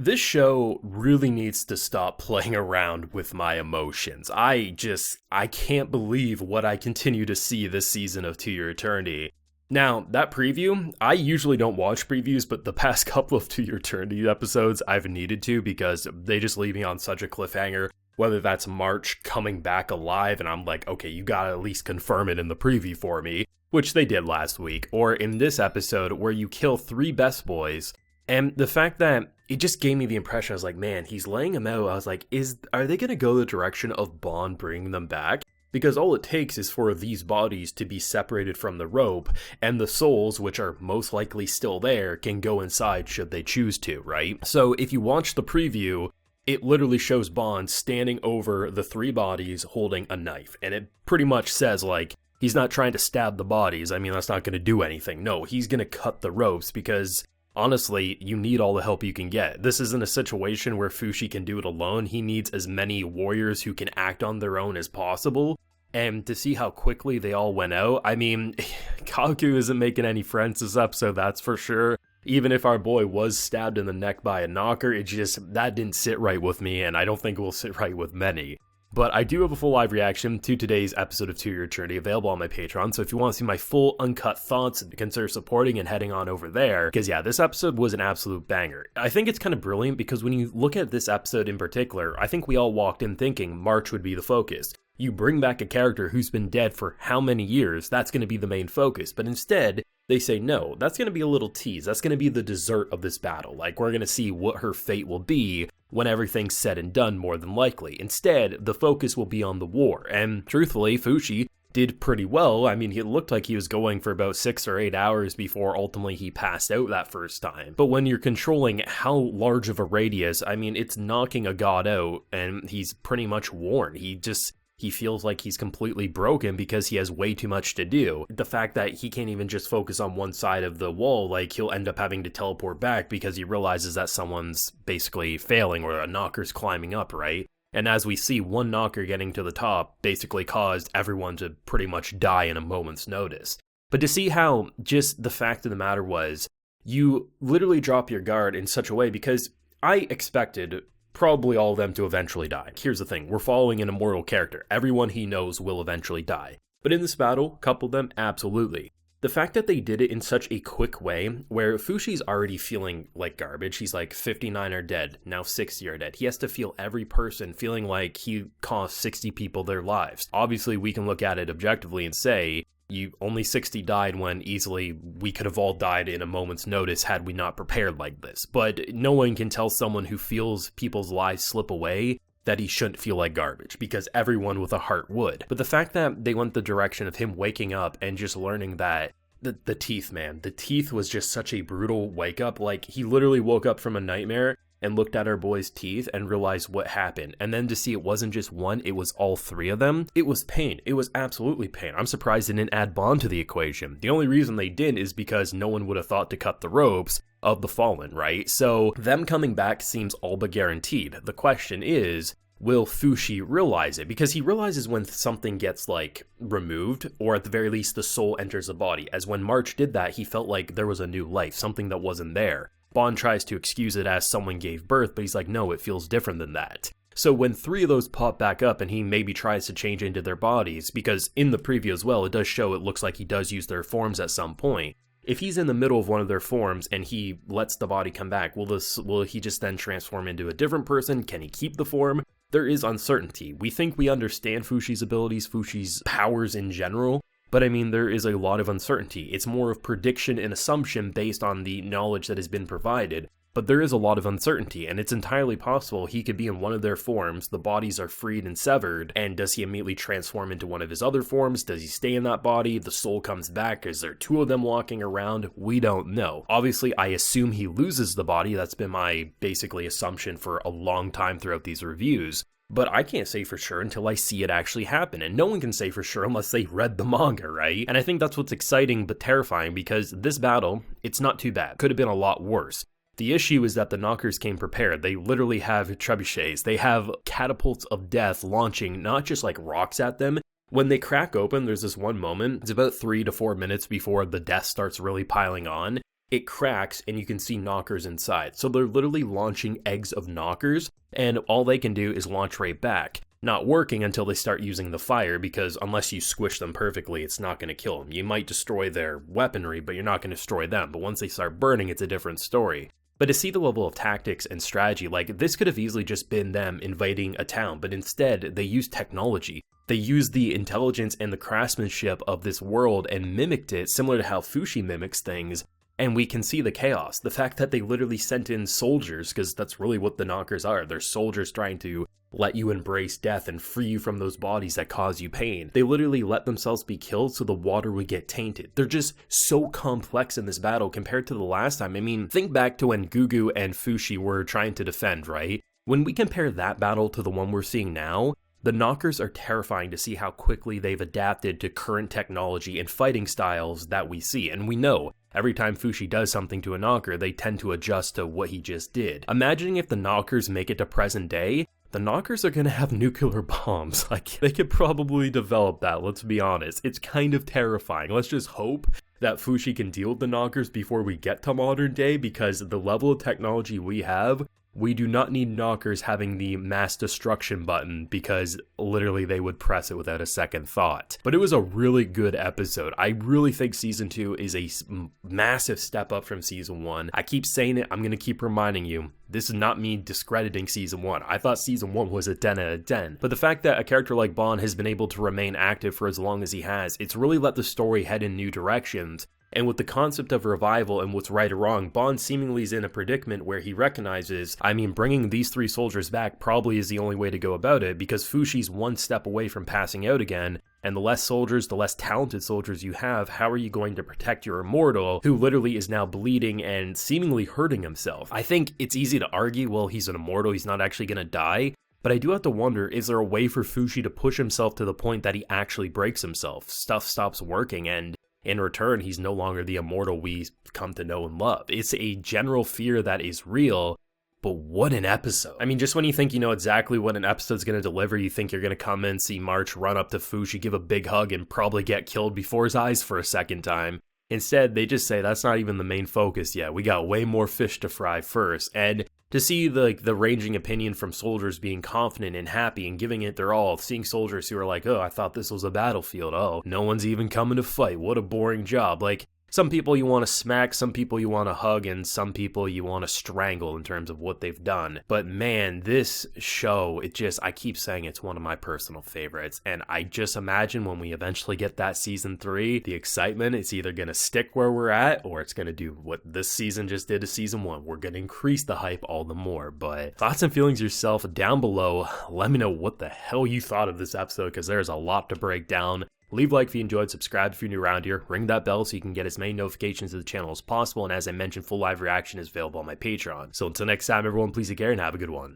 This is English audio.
This show really needs to stop playing around with my emotions. I can't believe what I continue to see this season of To Your Eternity. Now, that preview, I usually don't watch previews, but the past couple of To Your Eternity episodes, I've needed to because they just leave me on such a cliffhanger. Whether that's March coming back alive and I'm like, okay, you gotta at least confirm it in the preview for me, which they did last week, or in this episode where you kill 3 best boys. And the fact that it just gave me the impression, I was like, man, he's laying them out. I was like, are they going to go the direction of Bond bringing them back? Because all it takes is for these bodies to be separated from the rope, and the souls, which are most likely still there, can go inside should they choose to, right? So if you watch the preview, it literally shows Bond standing over the 3 bodies holding a knife. And it pretty much says, like, he's not trying to stab the bodies. I mean, that's not going to do anything. No, he's going to cut the ropes because honestly, you need all the help you can get. This isn't a situation where Fushi can do it alone. He needs as many warriors who can act on their own as possible. And to see how quickly they all went out, I mean, Kaku isn't making any friends this episode, that's for sure. Even if our boy was stabbed in the neck by a knocker, that didn't sit right with me, and I don't think it will sit right with many. But I do have a full live reaction to today's episode of To Your Eternity available on my Patreon, so if you want to see my full uncut thoughts, consider supporting and heading on over there, because yeah, this episode was an absolute banger. I think it's kind of brilliant because when you look at this episode in particular, I think we all walked in thinking March would be the focus. You bring back a character who's been dead for how many years, that's going to be the main focus, but instead, they say no, that's going to be a little tease, that's going to be the dessert of this battle, like we're going to see what her fate will be when everything's said and done more than likely. Instead, the focus will be on the war, and truthfully, Fushi did pretty well. I mean, it looked like he was going for about 6 or 8 hours before ultimately he passed out that first time. But when you're controlling how large of a radius, I mean, it's knocking a god out, and he's pretty much worn. He feels like he's completely broken because he has way too much to do. The fact that he can't even just focus on one side of the wall, like he'll end up having to teleport back because he realizes that someone's basically failing or a knocker's climbing up, right? And as we see, one knocker getting to the top basically caused everyone to pretty much die in a moment's notice. But to see how just the fact of the matter was, you literally drop your guard in such a way because I expected probably all of them to eventually die. Here's the thing, we're following an immortal character. Everyone he knows will eventually die. But in this battle, a couple of them, absolutely. The fact that they did it in such a quick way, where Fushi's already feeling like garbage, he's like 59 are dead, now 60 are dead. He has to feel every person feeling like he cost 60 people their lives. Obviously, we can look at it objectively and say, only 60 died when easily we could have all died in a moment's notice had we not prepared like this. But no one can tell someone who feels people's lives slip away that he shouldn't feel like garbage, because everyone with a heart would. But the fact that they went the direction of him waking up and just learning that the teeth, man, the teeth was just such a brutal wake up. Like, he literally woke up from a nightmare and looked at our boy's teeth and realized what happened. And then to see it wasn't just one, it was all 3 of them. It was pain. It was absolutely pain. I'm surprised they didn't add Bond to the equation. The only reason they didn't is because no one would have thought to cut the ropes of the fallen, right? So them coming back seems all but guaranteed. The question is, will Fushi realize it? Because he realizes when something gets, like, removed, or at the very least the soul enters the body. As when March did that, he felt like there was a new life, something that wasn't there. Bond tries to excuse it as someone gave birth, but he's like, no, it feels different than that. So when 3 of those pop back up and he maybe tries to change into their bodies, because in the preview as well, it does show it looks like he does use their forms at some point. If he's in the middle of one of their forms and he lets the body come back, will he just then transform into a different person? Can he keep the form? There is uncertainty. We think we understand Fushi's abilities, Fushi's powers in general, but I mean, there is a lot of uncertainty. It's more of prediction and assumption based on the knowledge that has been provided, but there is a lot of uncertainty, and it's entirely possible he could be in one of their forms, the bodies are freed and severed, and does he immediately transform into one of his other forms? Does he stay in that body? The soul comes back? Is there 2 of them walking around? We don't know. Obviously, I assume he loses the body. That's been my basically assumption for a long time throughout these reviews. But I can't say for sure until I see it actually happen, and no one can say for sure unless they read the manga, right? And I think that's what's exciting but terrifying, because this battle, it's not too bad. Could have been a lot worse. The issue is that the knockers came prepared. They literally have trebuchets. They have catapults of death launching not just like rocks at them. When they crack open, there's this one moment, it's about 3 to 4 minutes before the death starts really piling on, it cracks and you can see knockers inside. So they're literally launching eggs of knockers, and all they can do is launch right back. Not working until they start using the fire, because unless you squish them perfectly, it's not going to kill them. You might destroy their weaponry, but you're not going to destroy them. But once they start burning, it's a different story. But to see the level of tactics and strategy, like, this could have easily just been them invading a town, but instead they used technology. They used the intelligence and the craftsmanship of this world and mimicked it, similar to how Fushi mimics things. And we can see the chaos. The fact that they literally sent in soldiers, because that's really what the knockers are. They're soldiers trying to let you embrace death and free you from those bodies that cause you pain. They literally let themselves be killed so the water would get tainted. They're just so complex in this battle compared to the last time. I mean, think back to when Gugu and Fushi were trying to defend, right? When we compare that battle to the one we're seeing now, the knockers are terrifying to see how quickly they've adapted to current technology and fighting styles that we see. And we know every time Fushi does something to a knocker, they tend to adjust to what he just did. Imagining if the knockers make it to present day, the knockers are gonna have nuclear bombs. Like, they could probably develop that, let's be honest. It's kind of terrifying. Let's just hope that Fushi can deal with the knockers before we get to modern day, because the level of technology we have, we do not need knockers having the mass destruction button, because literally they would press it without a second thought. But it was a really good episode. I really think season 2 is a massive step up from season 1. I keep saying it, I'm going to keep reminding you. This is not me discrediting season 1. I thought season 1 was a 10 out of 10. But the fact that a character like Bond has been able to remain active for as long as he has, it's really let the story head in new directions. And with the concept of revival and what's right or wrong, Bond seemingly is in a predicament where he recognizes, I mean, bringing these 3 soldiers back probably is the only way to go about it, because Fushi's one step away from passing out again, and the less soldiers, the less talented soldiers you have, how are you going to protect your immortal, who literally is now bleeding and seemingly hurting himself? I think it's easy to argue, well, he's an immortal, he's not actually gonna die, but I do have to wonder, is there a way for Fushi to push himself to the point that he actually breaks himself? Stuff stops working, and in return, he's no longer the immortal we come to know and love. It's a general fear that is real, but what an episode. I mean, just when you think you know exactly what an episode's going to deliver, you think you're going to come in, see Marsh run up to Fushi, give a big hug, and probably get killed before his eyes for a second time. Instead, they just say that's not even the main focus yet. We got way more fish to fry first. And to see the ranging opinion from soldiers being confident and happy and giving it their all, seeing soldiers who are like, oh, I thought this was a battlefield. Oh, no one's even coming to fight. What a boring job. Like, some people you want to smack, some people you want to hug, and some people you want to strangle in terms of what they've done. But man, this show, I keep saying it's one of my personal favorites. And I just imagine when we eventually get that season 3, the excitement, it's either going to stick where we're at, or it's going to do what this season just did to season 1. We're going to increase the hype all the more. But thoughts and feelings yourself down below. Let me know what the hell you thought of this episode, because there's a lot to break down. Leave a like if you enjoyed, subscribe if you're new around here, ring that bell so you can get as many notifications of the channel as possible, and as I mentioned, full live reaction is available on my Patreon. So until next time, everyone, please take care and have a good one.